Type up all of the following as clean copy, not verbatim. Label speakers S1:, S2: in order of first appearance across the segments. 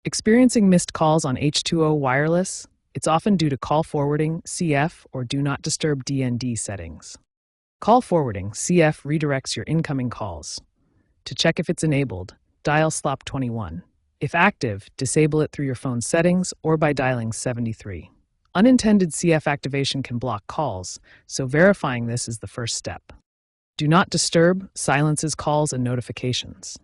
S1: Experiencing missed calls on H2O Wireless? It's often due to call forwarding, CF, or do not disturb DND settings. Call forwarding, CF, redirects your incoming calls. To check if it's enabled, dial *21. If active, disable it through your phone's settings or by dialing 73. Unintended CF activation can block calls, so verifying this is the first step. Do not disturb silences calls and notifications.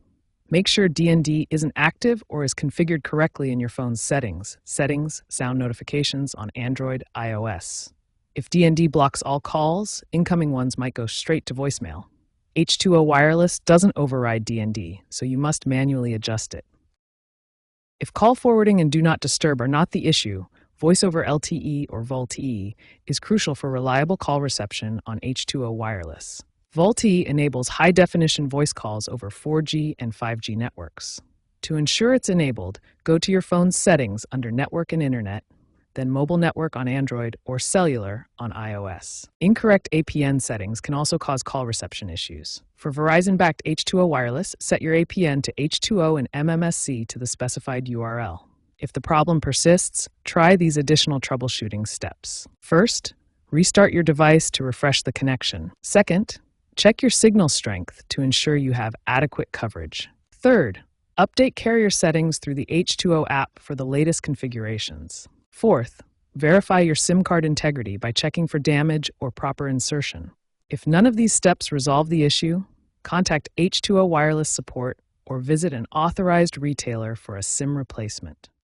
S1: Make sure DND isn't active or is configured correctly in your phone's settings, sound notifications on Android, iOS. If DND blocks all calls, incoming ones might go straight to voicemail. H2O Wireless doesn't override DND, so you must manually adjust it. If call forwarding and do not disturb are not the issue, Voice over LTE or VoLTE is crucial for reliable call reception on H2O Wireless. VoLTE enables high-definition voice calls over 4G and 5G networks. To ensure it's enabled, go to your phone's settings under Network and Internet, then Mobile Network on Android or Cellular on iOS. Incorrect APN settings can also cause call reception issues. For Verizon-backed H2O Wireless, set your APN to H2O and MMSC to the specified URL. If the problem persists, try these additional troubleshooting steps. First, restart your device to refresh the connection. Second, check your signal strength to ensure you have adequate coverage. Third, update carrier settings through the H2O app for the latest configurations. Fourth, verify your SIM card integrity by checking for damage or proper insertion. If none of these steps resolve the issue, contact H2O Wireless support or visit an authorized retailer for a SIM replacement.